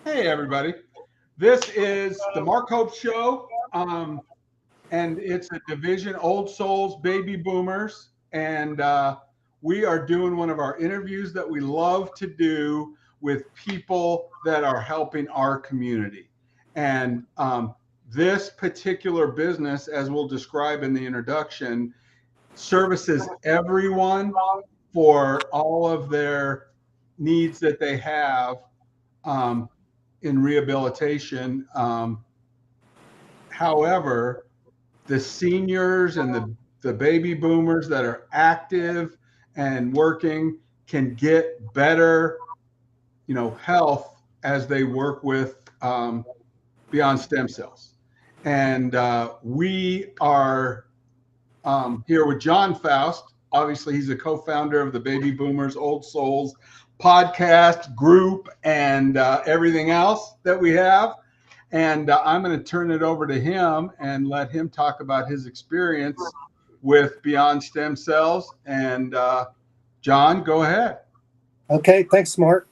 Hey, everybody. This is the Mark Hope Show, and it's a division, Old Souls, Baby Boomers. And we are doing one of our interviews that we love to do with people that are helping our community. And this particular business, as we'll describe in the introduction, services everyone for all of their needs that they have. Um, in rehabilitation. However, the seniors and the baby boomers that are active and working can get better, health as they work with Beyond Stem Cells. And we are here with John Faust. Obviously, he's a co-founder of the Baby Boomers Old Souls podcast group and everything else that we have. And I'm going to turn it over to him and let him talk about his experience with Beyond Stem Cells. And John, go ahead. Okay, thanks, Mark.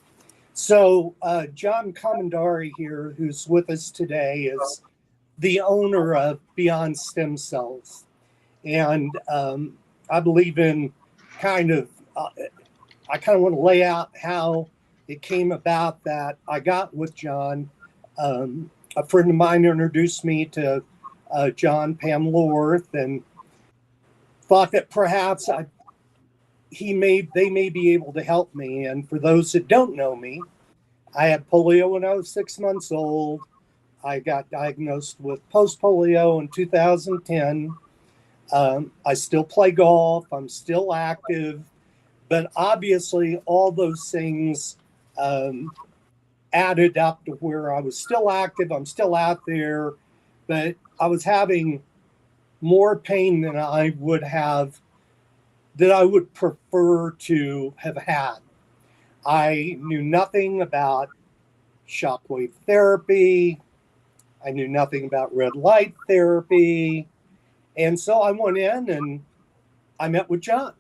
So John Comandari here, who's with us today, is the owner of Beyond Stem Cells. And I believe in I kind of want to lay out how it came about that I got with John. A friend of mine introduced me to John Pamlorth and thought that perhaps they may be able to help me. And for those that don't know me, I had polio when I was 6 months old. I got diagnosed with post-polio in 2010. I still play golf. I'm still active. But obviously, all those things added up to where I was still active. I'm still out there, but I was having more pain than I would prefer to have had. I knew nothing about shockwave therapy. I knew nothing about red light therapy. And so I went in and I met with John.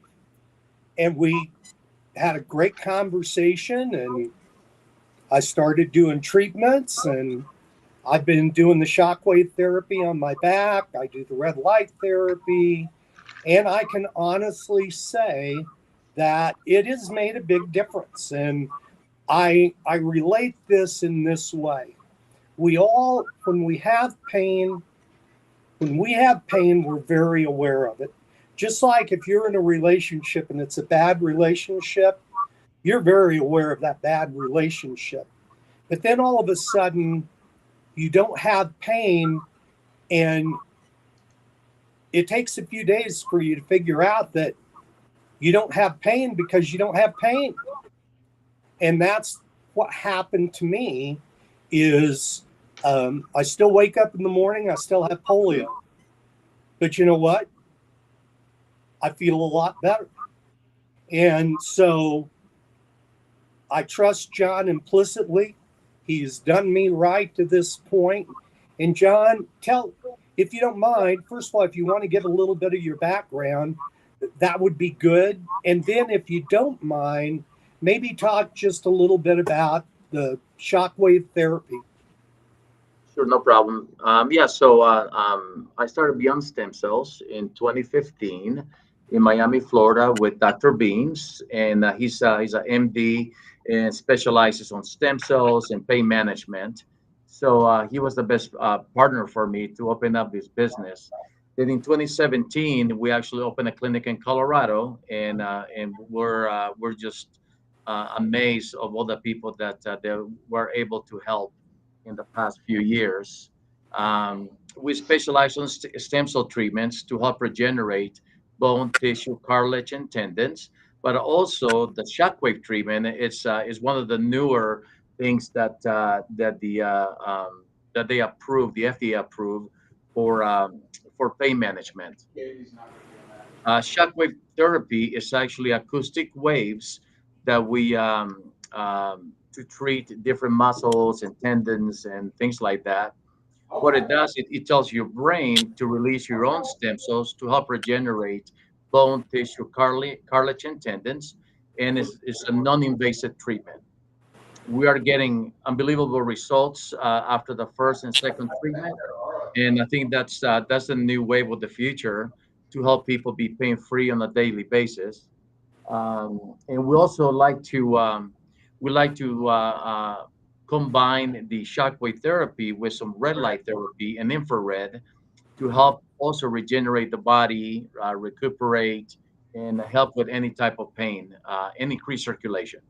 And we had a great conversation, and I started doing treatments, and I've been doing the shockwave therapy on my back. I do the red light therapy, and I can honestly say that it has made a big difference. And I relate this in this way. When we have pain, we're very aware of it. Just like if you're in a relationship and it's a bad relationship, you're very aware of that bad relationship. But then all of a sudden, you don't have pain, and it takes a few days for you to figure out that you don't have pain because you don't have pain. And that's what happened to me is I still wake up in the morning, I still have polio. But you know what? I feel a lot better. And so I trust John implicitly. He's done me right to this point. And John, if you don't mind, first of all, if you want to give a little bit of your background, that would be good. And then if you don't mind, maybe talk just a little bit about the shockwave therapy. Sure, no problem. So I started Beyond Stem Cells in 2015 in Miami, Florida, with Dr. Beams, and he's an MD and specializes on stem cells and pain management. So he was the best partner for me to open up this business. Then in 2017, we actually opened a clinic in Colorado, and we're just amazed of all the people that they were able to help in the past few years. We specialize on stem cell treatments to help regenerate bone, tissue, cartilage, and tendons. But also the shockwave treatment is one of the newer things that they approved, the FDA approved for pain management. Shockwave therapy is actually acoustic waves that we to treat different muscles and tendons and things like that. What it does, it tells your brain to release your own stem cells to help regenerate bone, tissue, cartilage, and tendons, and it's a non-invasive treatment. We are getting unbelievable results after the first and second treatment, and I think that's the new wave of the future to help people be pain free on a daily basis. And we like to combine the shockwave therapy with some red light therapy and infrared to help also regenerate the body, recuperate, and help with any type of pain and increase circulation.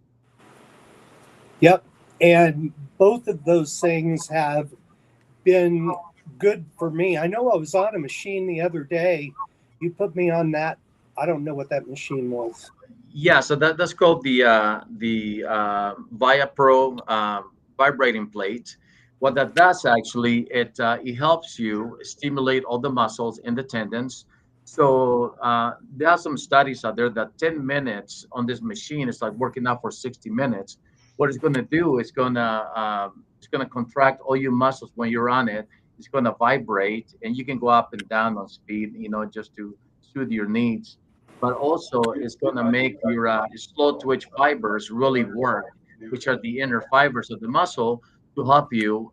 Yep. And both of those things have been good for me. I know I was on a machine the other day. You put me on that. I don't know what that machine was. Yeah, so that's called the Via Pro vibrating plate. What that does actually, it helps you stimulate all the muscles in the tendons. So there are some studies out there that 10 minutes on this machine is like working out for 60 minutes. What it's going to do is it's gonna contract all your muscles when you're on it. It's going to vibrate, and you can go up and down on speed, just to suit your needs, but also it's going to make your slow twitch fibers really work, which are the inner fibers of the muscle, to help you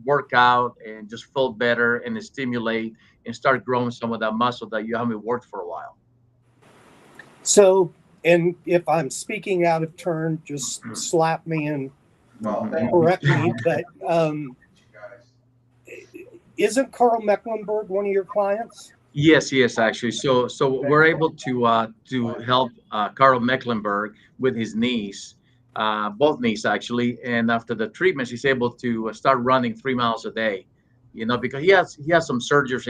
work out and just feel better and stimulate and start growing some of that muscle that you haven't worked for a while. So, and if I'm speaking out of turn, just slap me and correct me. But isn't Carl Mecklenburg one of your clients? Yes, actually. So we're able to help Carl Mecklenburg with his knees, both knees actually. And after the treatments, he's able to start running 3 miles a day. Because he has some surgeries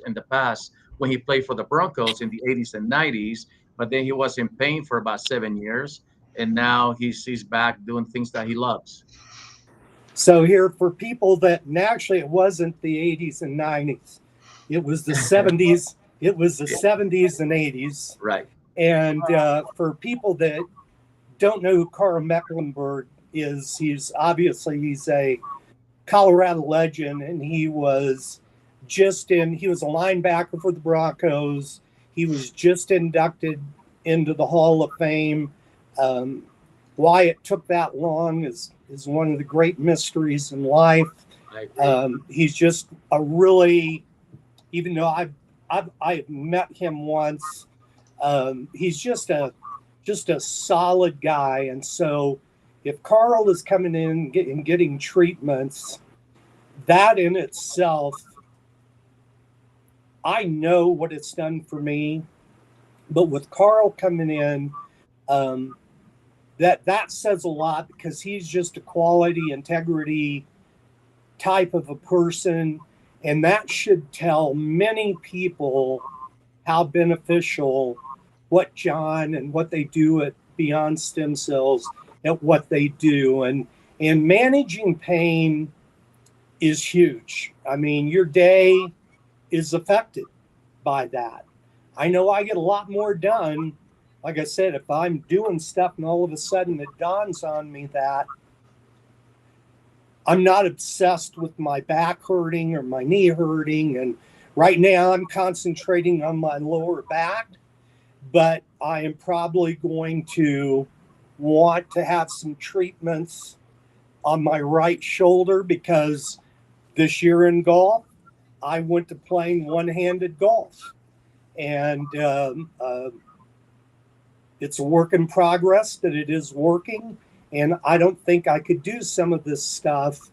in the past when he played for the Broncos in the 80s and 90s. But then he was in pain for about 7 years, and now he's back doing things that he loves. So here for people that, and actually it wasn't the 80s and 90s. It was the 70s. It was the 70s and 80s. Right. And for people that don't know who Carl Mecklenburg is, he's a Colorado legend, and he was a linebacker for the Broncos. He was just inducted into the Hall of Fame. Why it took that long is one of the great mysteries in life. I agree. He's just a really, even though I've met him once, he's just a solid guy. And so if Carl is coming in and getting treatments, that in itself, I know what it's done for me. But with Carl coming in, that says a lot, because he's just a quality, integrity type of a person. And that should tell many people how beneficial what John and what they do at Beyond Stem Cells, at what they do. And managing pain is huge. I mean, your day is affected by that. I know I get a lot more done. Like I said, if I'm doing stuff and all of a sudden it dawns on me that I'm not obsessed with my back hurting or my knee hurting. And right now I'm concentrating on my lower back, but I am probably going to want to have some treatments on my right shoulder, because this year in golf, I went to playing one-handed golf. And it's a work in progress, that it is working. And I don't think I could do some of this stuff.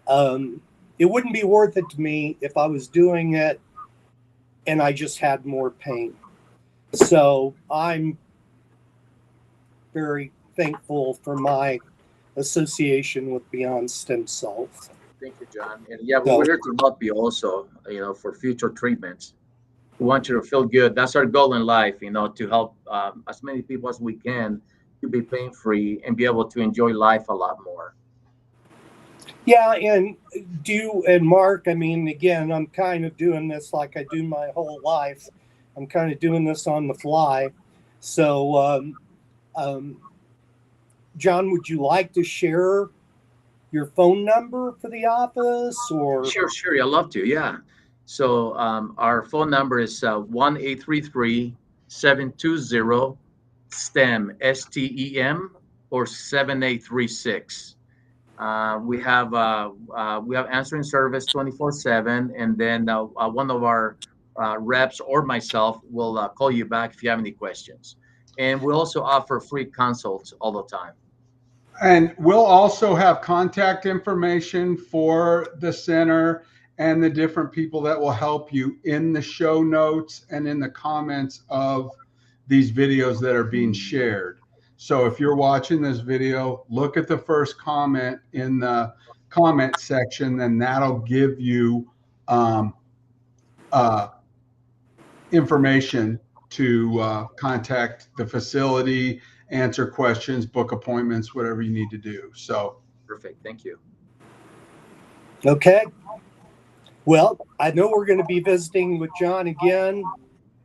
It wouldn't be worth it to me if I was doing it and I just had more pain. So I'm very thankful for my association with Beyond Stem Cells. Thank you, John. And yeah, we're here to help you also, for future treatments. We want you to feel good. That's our goal in life, to help as many people as we can to be pain free and be able to enjoy life a lot more. Yeah, and Mark, I mean, again, I'm kind of doing this like I do my whole life. I'm kind of doing this on the fly. So, John, would you like to share your phone number for the office? Or Sure, I'd love to. Yeah. So our phone number is 1-833-720-STEM, STEM. or 7836. We have answering service 24/7, and then one of our reps or myself will call you back if you have any questions. And we also offer free consults all the time. And we'll also have contact information for the center and the different people that will help you in the show notes and in the comments of these videos that are being shared. So if you're watching this video, look at the first comment in the comment section, and that'll give you information to contact the facility, answer questions, book appointments, whatever you need to do. So perfect. Thank you. Okay. Well, I know we're going to be visiting with John again.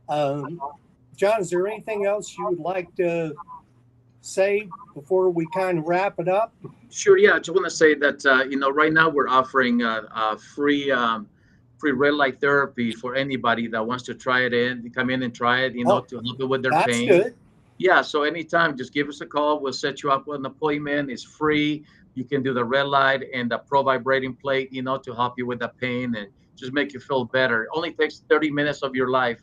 John, is there anything else you would like to say before we kind of wrap it up? Sure. Yeah. I just want to say that, right now we're offering free red light therapy for anybody that wants to try it in. Come in and try it, to help it with their pain. That's good. Yeah. So anytime, just give us a call. We'll set you up with an appointment. It's free. You can do the red light and the pro vibrating plate, to help you with the pain and just make you feel better. It only takes 30 minutes of your life,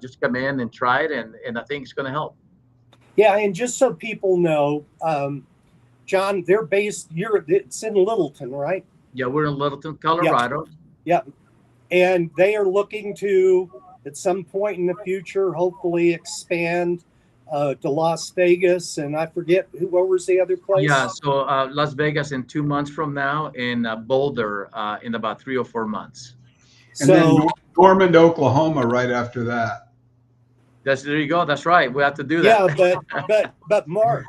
just come in and try it. And I think it's going to help. Yeah. And just so people know, John, they're based, it's in Littleton, right? Yeah. We're in Littleton, Colorado. Yeah. And they are looking to, at some point in the future, hopefully expand to Las Vegas, and I forget what was the other place. Yeah, so Las Vegas in 2 months from now, and Boulder in about 3 or 4 months. And then Norman, Oklahoma, right after that. There you go. That's right. We have to do that. Yeah, but Mark,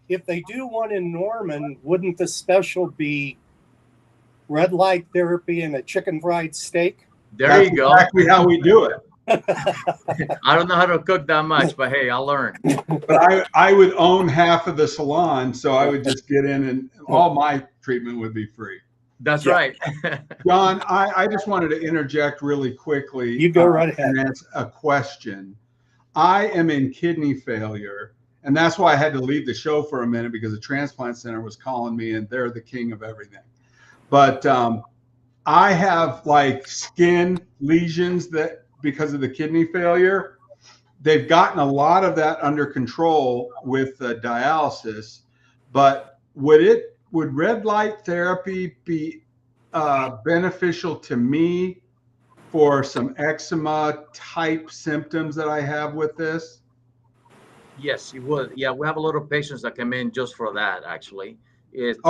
if they do one in Norman, wouldn't the special be red light therapy and a chicken fried steak? That's you go. Exactly how we do it. I don't know how to cook that much, but hey, I'll learn. But I would own half of the salon, so I would just get in and all my treatment would be free. That's right. John, I just wanted to interject really quickly. You go right ahead. And ask a question. I am in kidney failure, and that's why I had to leave the show for a minute, because the transplant center was calling me, and they're the king of everything. But I have like skin lesions that, because of the kidney failure, they've gotten a lot of that under control with dialysis. But would red light therapy be beneficial to me for some eczema type symptoms that I have with this? Yes, you would. Yeah, we have a lot of patients that come in just for that. Actually, it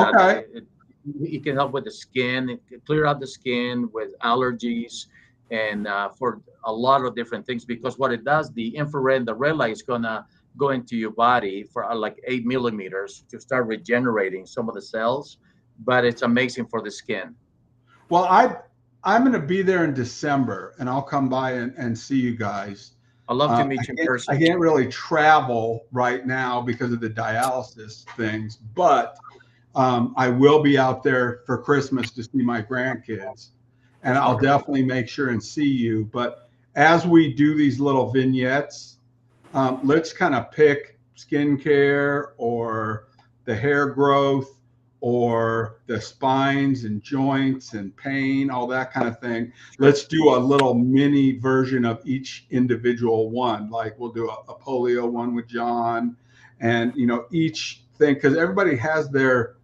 can help with the skin. It can clear out the skin with allergies, and for a lot of different things, because what it does, the infrared, the red light is gonna go into your body for like 8 millimeters to start regenerating some of the cells, but it's amazing for the skin. Well, I'm going to be there in December, and I'll come by and see you guys. I'd love to meet you in person. I can't really travel right now because of the dialysis things, but I will be out there for Christmas to see my grandkids, and I'll definitely make sure and see you. But as we do these little vignettes, let's kind of pick skincare or the hair growth or the spines and joints and pain, all that kind of thing. Let's do a little mini version of each individual one. Like we'll do a polio one with John, and each thing, because everybody has their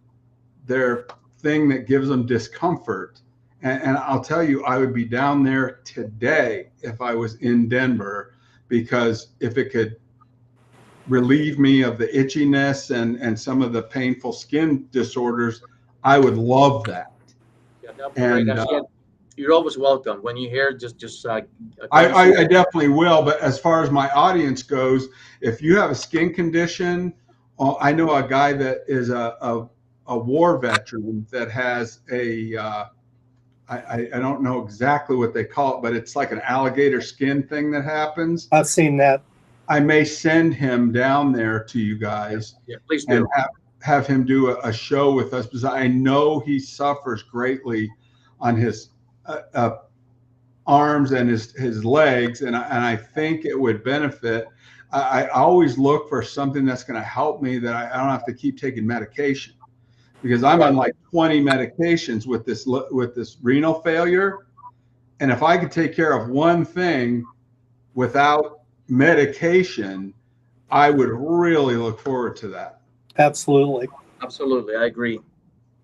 thing that gives them discomfort. And I'll tell you, I would be down there today if I was in Denver, because if it could relieve me of the itchiness and some of the painful skin disorders, I would love that. Yeah, that'd be great. You're always welcome. When you're here, just I definitely will. But as far as my audience goes, if you have a skin condition, I know a guy that is a war veteran that has I don't know exactly what they call it, but it's like an alligator skin thing that happens. I've seen that. I may send him down there to you guys. Yeah, please do. And have him do a show with us, because I know he suffers greatly on his arms and his legs, and I think it would benefit. I always look for something that's going to help me that I don't have to keep taking medication, because I'm on like 20 medications with this renal failure. And if I could take care of one thing without medication, I would really look forward to that. Absolutely. Absolutely, I agree.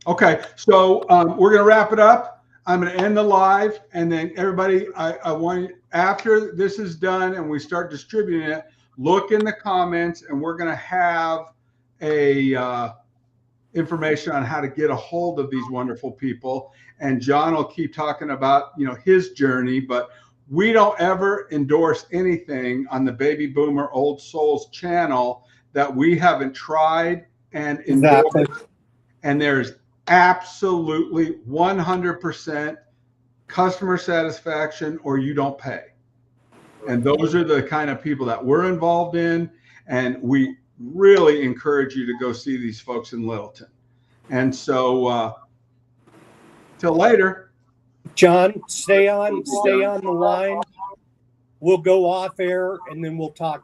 Okay, so we're going to wrap it up. I'm going to end the live, and then everybody, I want, after this is done and we start distributing it, look in the comments, and we're going to have a information on how to get a hold of these wonderful people. And John will keep talking about, you know, his journey, but we don't ever endorse anything on the Baby Boomer Old Souls channel that we haven't tried and endorsed. Exactly. And there's absolutely 100% customer satisfaction, or you don't pay. And those are the kind of people that we're involved in. And we really encourage you to go see these folks in Littleton. And so, till later. John, stay on the line. We'll go off air and then we'll talk.